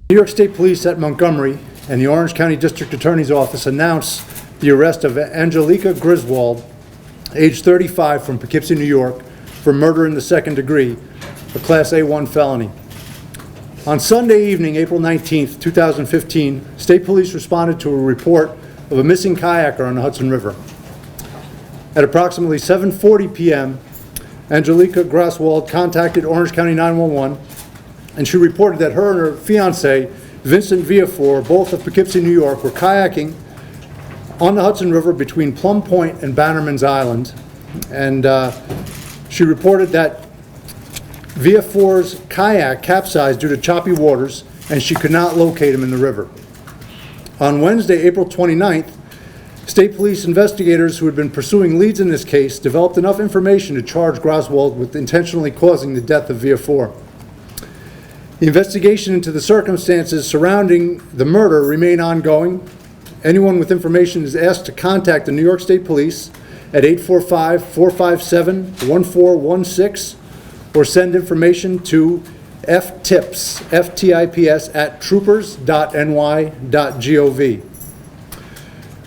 New York State Police at Montgomery and the Orange County District Attorney's Office announced the arrest of Angelica Griswold, age 35, from Poughkeepsie, New York, for murder in the second degree, a Class A1 felony. On Sunday evening, April 19th, 2015, State Police responded to a report of a missing kayaker on the Hudson River. At approximately 7:40 p.m., Angelica Griswold contacted Orange County 911, and she reported that her and her fiancé, Vincent Viafore, both of Poughkeepsie, New York, were kayaking on the Hudson River between Plum Point and Bannerman's Island. And she reported that Viafore's kayak capsized due to choppy waters, and she could not locate him in the river. On Wednesday, April 29th, State Police investigators who had been pursuing leads in this case developed enough information to charge Griswold with intentionally causing the death of Viafore. The investigation into the circumstances surrounding the murder remain ongoing. Anyone with information is asked to contact the New York State Police at 845-457-1416 or send information to FTIPS, FTIPS at troopers.ny.gov.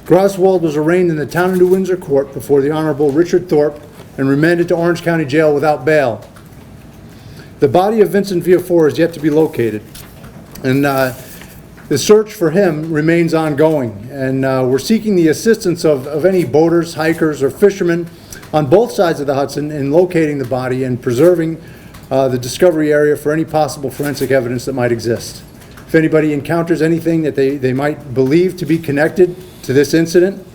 Griswold was arraigned in the Town of New Windsor Court before the Honorable Richard Thorpe and remanded to Orange County Jail without bail. The body of Vincent Viafore is yet to be located, and the search for him remains ongoing, and we're seeking the assistance of any boaters, hikers, or fishermen on both sides of the Hudson in locating the body and preserving the discovery area for any possible forensic evidence that might exist. If anybody encounters anything that they might believe to be connected to this incident,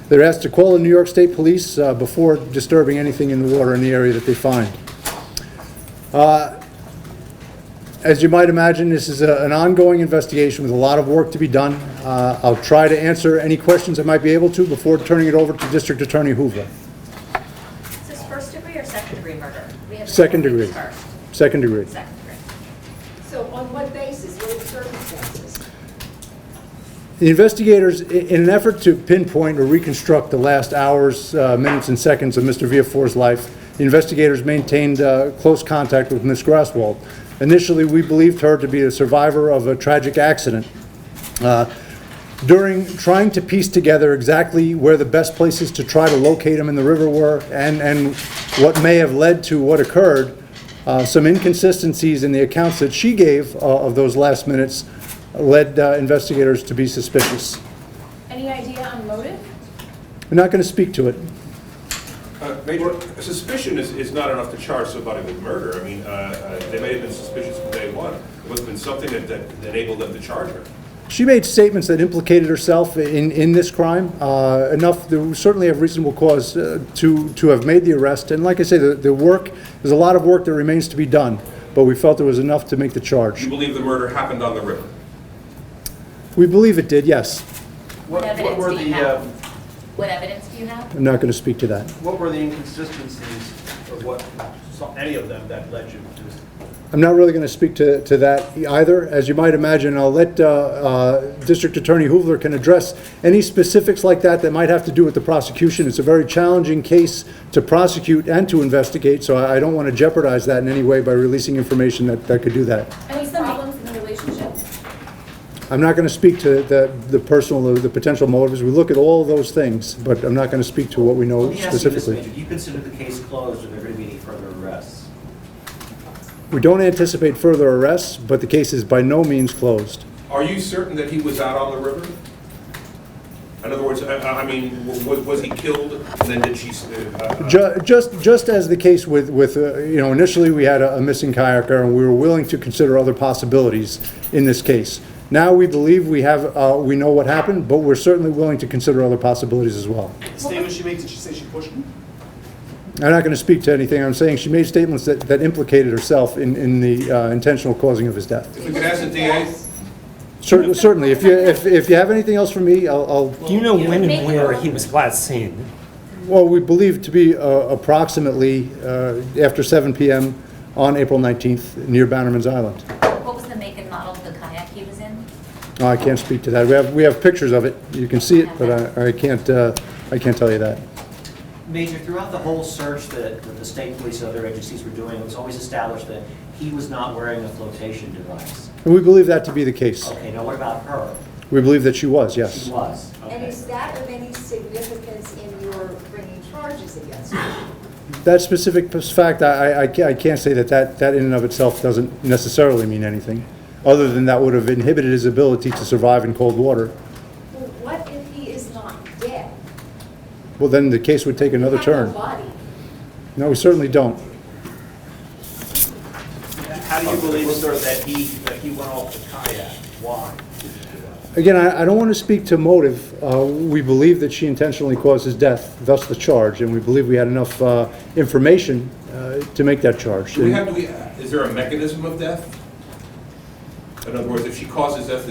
they're asked to call the New York State Police before disturbing anything in the water in the area that they find. As you might imagine, this is an ongoing investigation with a lot of work to be done. I'll try to answer any questions I might be able to before turning it over to District Attorney Hoover. Is this first degree or second degree murder? We have Second degree. First. Second degree. Second degree. So on what basis? What are the circumstances? The investigators, in an effort to pinpoint or reconstruct the last hours, minutes, and seconds of Mr. Viafore's life, the investigators maintained close contact with Ms. Griswold. Initially, we believed her to be a survivor of a tragic accident. During trying to piece together exactly where the best places to try to locate him in the river were and what may have led to what occurred, some inconsistencies in the accounts that she gave of those last minutes led investigators to be suspicious. Any idea on motive? We're not going to speak to it. Major, suspicion is not enough to charge somebody with murder. I mean, they may have been suspicious from day one. It must have been something that enabled them to charge her. She made statements that implicated herself in this crime, enough that we certainly have reasonable cause to have made the arrest. And like I say, the work, there's a lot of work that remains to be done, but we felt there was enough to make the charge. You believe the murder happened on the river? We believe it did, yes. What evidence were do you the have? What evidence do you have? I'm not going to speak to that. what were the inconsistencies of any of them that led you to? I'm not really going to speak to that either. As you might imagine, I'll let District Attorney Hoover can address any specifics like that might have to do with the prosecution. It's a very challenging case to prosecute and to investigate, so I don't want to jeopardize that in any way by releasing information that could do that. Any problems in the relationship? I'm not going to speak to the personal, the potential motives. We look at all those things, but I'm not going to speak to what we know Let me ask you this, specifically. Major. Do you consider the case closed, or are there going to be any further arrests? We don't anticipate further arrests, but the case is by no means closed. Are you certain that he was out on the river? In other words, I mean, was he killed, and then did she... Just as the case with initially we had a missing kayaker, and we were willing to consider other possibilities in this case. Now we believe we know what happened, but we're certainly willing to consider other possibilities as well. The statement she made, did she say she pushed him? I'm not going to speak to anything. I'm saying she made statements that implicated herself in the intentional causing of his death. If we could ask the DA? Certainly. If you have anything else for me, I'll... Do you know when and where he was last seen? Well, we believe to be approximately after 7 p.m. on April 19th near Bannerman's Island. What was the make and model of the kayak he was in? Oh, I can't speak to that. We have pictures of it. You can see it, but I can't tell you that. Major, throughout the whole search that the state police and other agencies were doing, it was always established that He was not wearing a flotation device. And we believe that to be the case. Okay, now what about her? We believe that she was, yes. She was. And Okay. is that of any significance in your bringing charges against her? That specific fact, I can't say that in and of itself doesn't necessarily mean anything, other than that would have inhibited his ability to survive in cold water. Well, what if he is not dead? Well, then the case would take another Have no turn. body. No, we certainly don't. How do you believe, sir, that he went off the kayak? Why? Again, I don't want to speak to motive. We believe that she intentionally caused his death, thus the charge, and we believe we had enough information to make that charge. Is there a mechanism of death? In other words, if she causes death,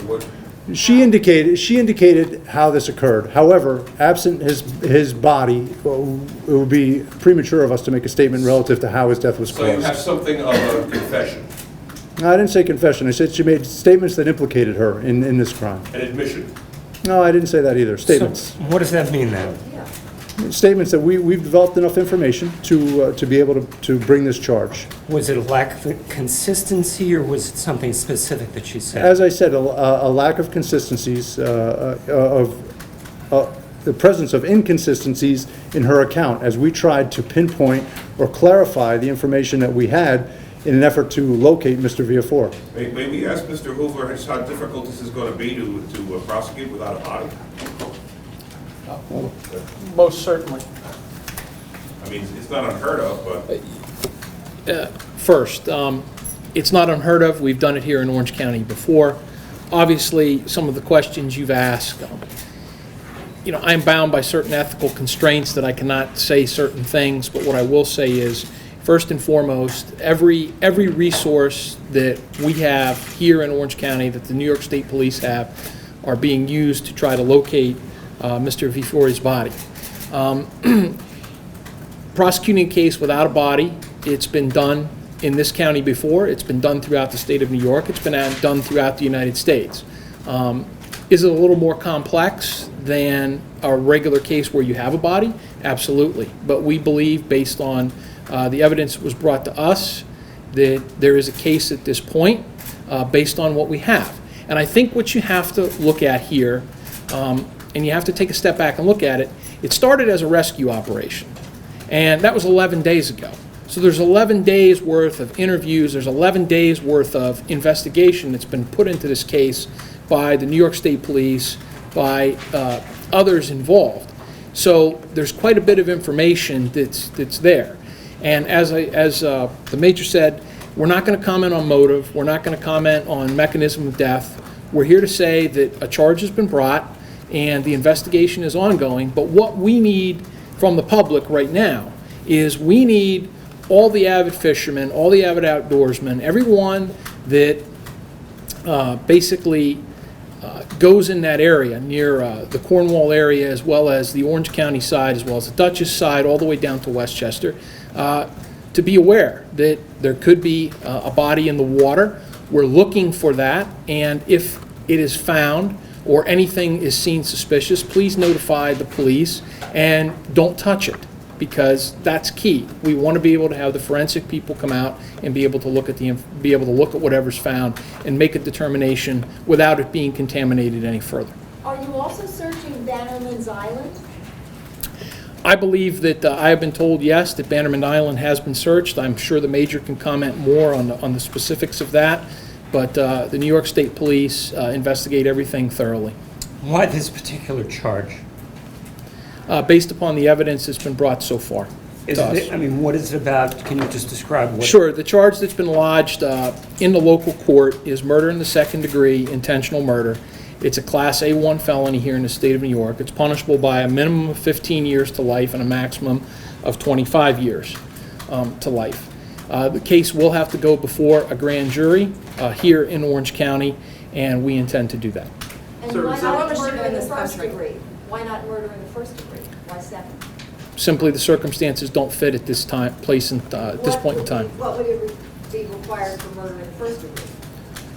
what? She indicated how this occurred. However, absent his body, it would be premature of us to make a statement relative to how his death was So you have caused. something of a confession, No, I didn't say confession. I said she made statements that implicated her in this crime. an admission. No, I didn't say that either. So Statements. what does that mean then? Yeah. Statements that we've developed enough information to be able to bring this charge. Was it a lack of consistency, or was it something specific that she said? As I said, a lack of consistencies, of the presence of inconsistencies in her account as we tried to pinpoint or clarify the information that we had in an effort to locate Mr. Viafore. May we ask Mr. Hoover how difficult this is going to be to prosecute without a body? Most certainly. I mean, it's not unheard of, but First, it's not unheard of. We've done it here in Orange County before. Obviously, some of the questions you've asked, I'm bound by certain ethical constraints that I cannot say certain things, but what I will say is, first and foremost, every resource that we have here in Orange County, that the New York State Police have, are being used to try to locate Mr. Viafore's body. Prosecuting a case without a body, it's been done in this county before. It's been done throughout the state of New York. It's been done throughout the United States. Is it a little more complex than a regular case where you have a body? Absolutely. But we believe, based on the evidence that was brought to us, that there is a case at this point based on what we have. And I think what you have to look at here, and you have to take a step back and look at it, it started as a rescue operation. And that was 11 days ago. So there's 11 days worth of interviews, there's 11 days worth of investigation that's been put into this case by the New York State Police, by others involved. So there's quite a bit of information that's there. And as the Major said, we're not going to comment on motive, we're not going to comment on mechanism of death. We're here to say that a charge has been brought and the investigation is ongoing, but what we need from the public right now is we need all the avid fishermen, all the avid outdoorsmen, everyone that basically goes in that area near the Cornwall area, as well as the Orange County side, as well as the Dutchess side, all the way down to Westchester, to be aware that there could be a body in the water. We're looking for that, and if it is found or anything is seen suspicious, please notify the police and don't touch it, because that's key. We want to be able to have the forensic people come out and be able to look at whatever's found and make a determination without it being contaminated any further. Are you also searching Bannerman's Island? I believe that I have been told, yes, that Bannerman Island has been searched. I'm sure the Major can comment more on the specifics of that, but the New York State Police investigate everything thoroughly. Why this particular charge? Based upon the evidence that's been brought so far. Is it, what is it about? Can you just describe what? Sure. The charge that's been lodged in the local court is murder in the second degree, intentional murder. It's a Class A1 felony here in the state of New York. It's punishable by a minimum of 15 years to life and a maximum of 25 years to life. The case will have to go before a grand jury here in Orange County, and we intend to do that. And Sir, why is not that- murder in the This first country. degree? Why not murder in the first degree? Why second? Simply, the circumstances don't fit at this time, place, and this point in time. What would it be required for murder in the first degree?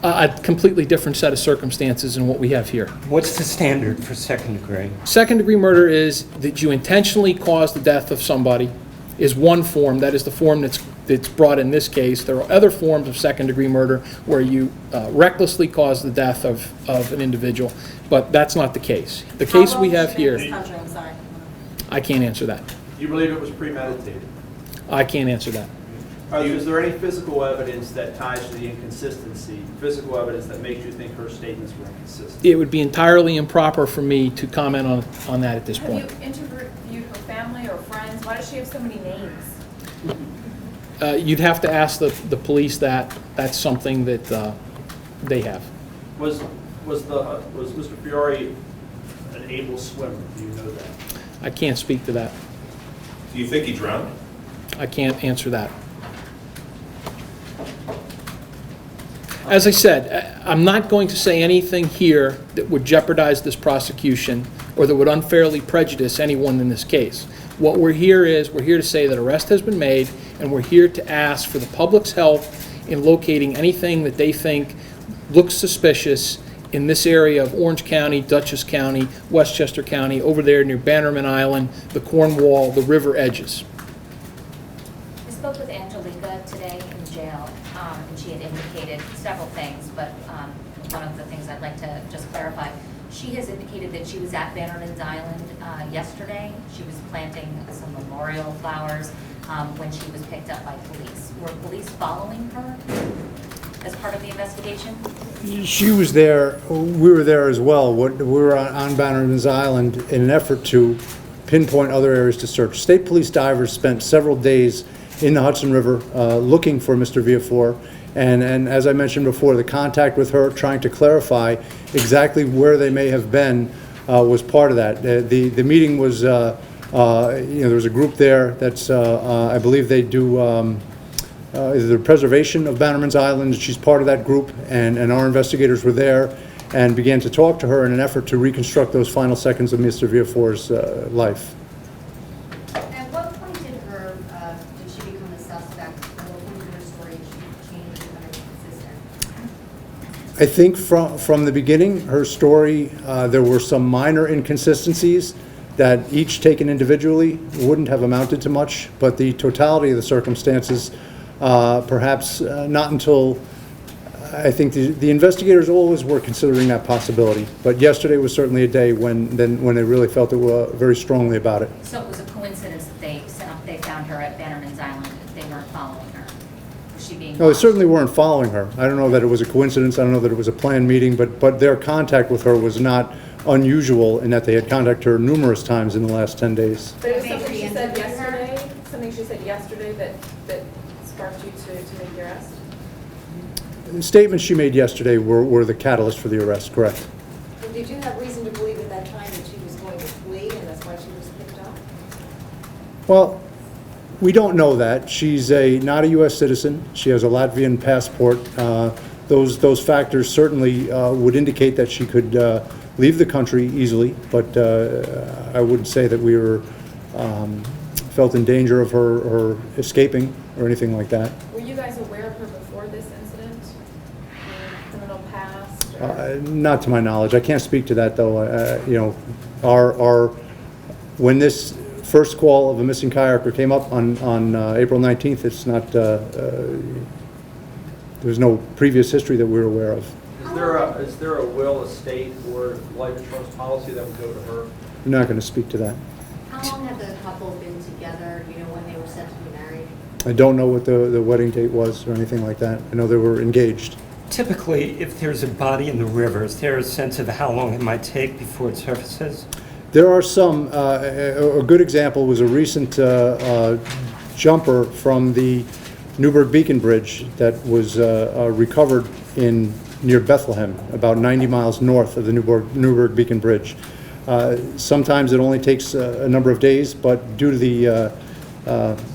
A completely different set of circumstances than what we have here. What's the standard for second degree? Second degree murder is that you intentionally cause the death of somebody, is one form. That is the form that's that's brought in this case. There are other forms of second-degree murder where you recklessly cause the death of an individual, but that's not the case. The case we have here, I'm sorry. I can't answer that. You believe it was premeditated? I can't answer that. Is there any physical evidence that ties to the inconsistency, physical evidence that makes you think her statements were inconsistent? It would be entirely improper for me to comment on that at this point. Have you interviewed her family or friends? Why does she have so many names? You'd have to ask the police that. That's something that they have. Was Mr. Fiore an able swimmer? Do you know that? I can't speak to that. Do you think he drowned? I can't answer that. As I said, I'm not going to say anything here that would jeopardize this prosecution or that would unfairly prejudice anyone in this case. What we're here to say that arrest has been made, and we're here to ask for the public's help in locating anything that they think looks suspicious in this area of Orange County, Dutchess County, Westchester County, over there near Bannerman Island, the Cornwall, the river edges. I spoke with Angelica today in jail, and she had indicated several things, but one of the things I'd like to just clarify, she has indicated that she was at Bannerman's Island yesterday. She was planting some memorial flowers when she was picked up by police. Were police following her as part of the investigation? She was there, we were there as well. We were on Bannerman's Island in an effort to pinpoint other areas to search. State police divers spent several days in the Hudson River looking for Mr. Viafore. And as I mentioned before, the contact with her, trying to clarify exactly where they may have been, was part of that. The meeting was, there was a group there that's, I believe they do the preservation of Bannerman's Island. She's part of that group, and our investigators were there and began to talk to her in an effort to reconstruct those final seconds of Mr. Viafore's life. At what point did she become a suspect? At what point in her story did she change and become inconsistent? I think from the beginning, her story, there were some minor inconsistencies that each taken individually wouldn't have amounted to much, but the totality of the circumstances, perhaps not until, I think the investigators always were considering that possibility. But yesterday was certainly a day when they really felt it very strongly about it. So it was a coincidence that they found her at Bannerman's Island. They weren't following her. Was she being No, they watched? certainly weren't following her. I don't know that it was a coincidence. I don't know that it was a planned meeting, but their contact with her was not unusual in that they had contacted her numerous times in the last 10 days. But it was something she said yesterday, that sparked you to make the arrest? The statements she made yesterday were the catalyst for the arrest, correct? And did you have reason to believe at that time that she was going to flee and that's why she was picked up? Well, we don't know that. She's not a U.S. citizen. She has a Latvian passport. Those factors certainly would indicate that she could leave the country easily, but I wouldn't say that we were felt in danger of her escaping or anything like that. Were you guys aware of her before this incident? Her criminal past? Or? Not to my knowledge. I can't speak to that, though. When this first call of a missing kayaker came up on April 19th, it's not. There's no previous history that we're aware of. Is there a will, estate, or life insurance policy that would go to her? I'm not going to speak to that. How long had the couple been together? Do you know when they were set to be married? I don't know what the wedding date was or anything like that. I know they were engaged. Typically, if there's a body in the river, is there a sense of how long it might take before it surfaces? There are some. A good example was a recent jumper from the Newburgh Beacon Bridge that was recovered near Bethlehem, about 90 miles north of the Newburgh Beacon Bridge. Sometimes it only takes a number of days, but due to the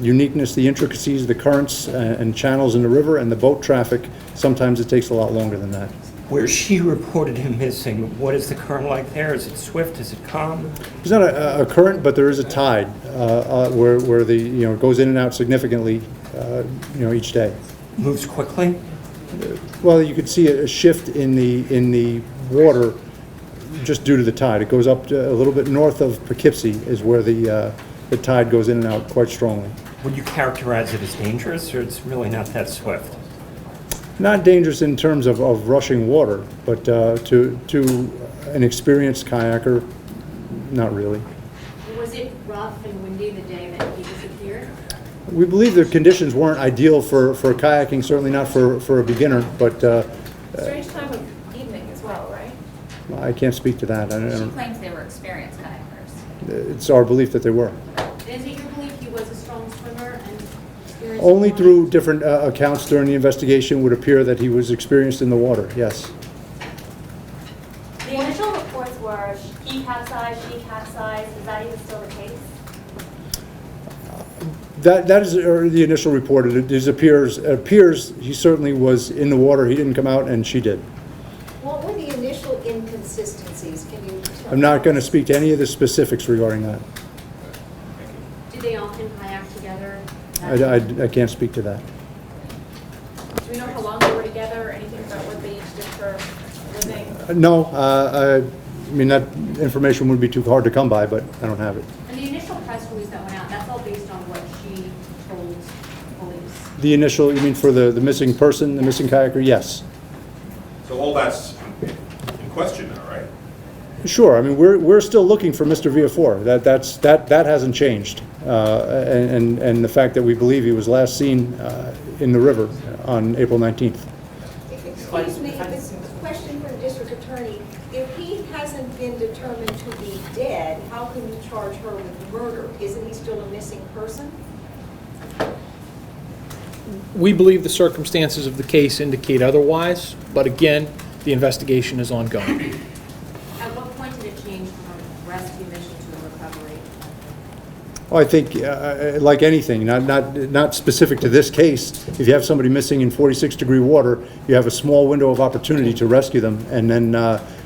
uniqueness, the intricacies, the currents and channels in the river and the boat traffic, sometimes it takes a lot longer than that. Where she reported him missing, what is the current like there? Is it swift? Is it calm? There's not a current, but there is a tide where it goes in and out significantly, each day. Moves quickly? Well, you could see a shift in the water just due to the tide. It goes up a little bit north of Poughkeepsie is where the tide goes in and out quite strongly. would you characterize it as dangerous, or it's really not that swift? Not dangerous in terms of rushing water, but to an experienced kayaker, not really. Was it rough and windy the day that he disappeared? We believe the conditions weren't ideal for kayaking, certainly not for a beginner, but Strange time of evening as well, right? I can't speak to that. I She don't, claims they were experienced kayakers. it's our belief that they were. Is it your belief he was a strong swimmer and experienced? Only in water? through different accounts during the investigation would appear that he was experienced in the water, yes. The initial reports were he capsized, she capsized. Is that even still the case? That is the initial report. It appears he certainly was in the water. He didn't come out, and she did. What were the initial inconsistencies? Can you tell I'm not going to us? speak to any of the specifics regarding that. Did they often kayak together? I can't speak to that. Do we know how long they were together, or anything about what they each did for a living? No, I mean, that information would be too hard to come by, but I don't have it. And the initial press release that went out, that's all based on what she told police? The initial, you mean for the missing person, the missing kayaker? Yes. So all that's in question now, right? Sure. I mean, we're still looking for Mr. Viafore. That hasn't changed. And the fact that we believe he was last seen in the river on April 19th. Excuse me, this is a question for the district attorney. If he hasn't been determined to be dead, how can you charge her with murder? Isn't he still a missing person? We believe the circumstances of the case indicate otherwise, but again, the investigation is ongoing. At what point did it change from rescue mission to a recovery? Well, I think, like anything, not specific to this case, if you have somebody missing in 46-degree water, you have a small window of opportunity to rescue them, and then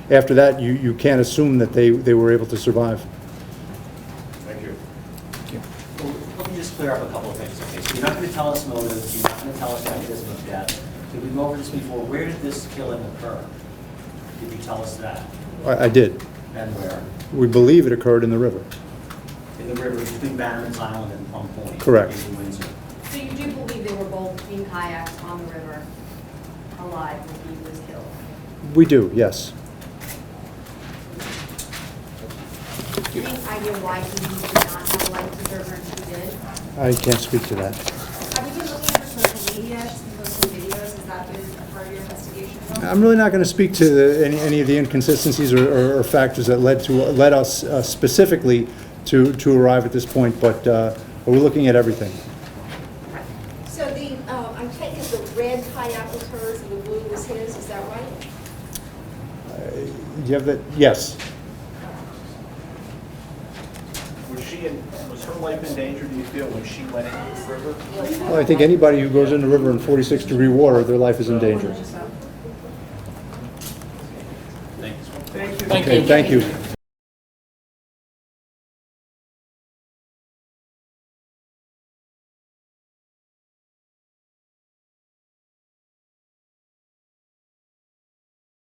after that, you can't assume that they were able to survive. Thank you. Well, let me just clear up a couple of things, okay? So you're not going to tell us motives, you're not going to tell us mechanism of death. Did we go over this before? Where did this killing occur? Did you tell us that? I did. And where? We believe it occurred in the river. In the river between Bannerman's Island and Plum Point? Correct. In Windsor. So you do believe they were both in kayaks on the river, alive when he was killed? We do, yes. Any idea why he did not have a life preserver and he did? I can't speak to that. Have you been looking for social media, some posting videos? Has that been a part of your investigation? I'm really not going to speak to any of the inconsistencies or factors that led us specifically to arrive at this point, but we're looking at everything. So I take it the red kayak was hers and the blue was his, is that right? Do you have that? Yes. Was her life in danger, do you feel, when she went into the river? Well, I think anybody who goes in the river in 46-degree water, their life is in danger. Thanks. Thank Okay, you. thank you.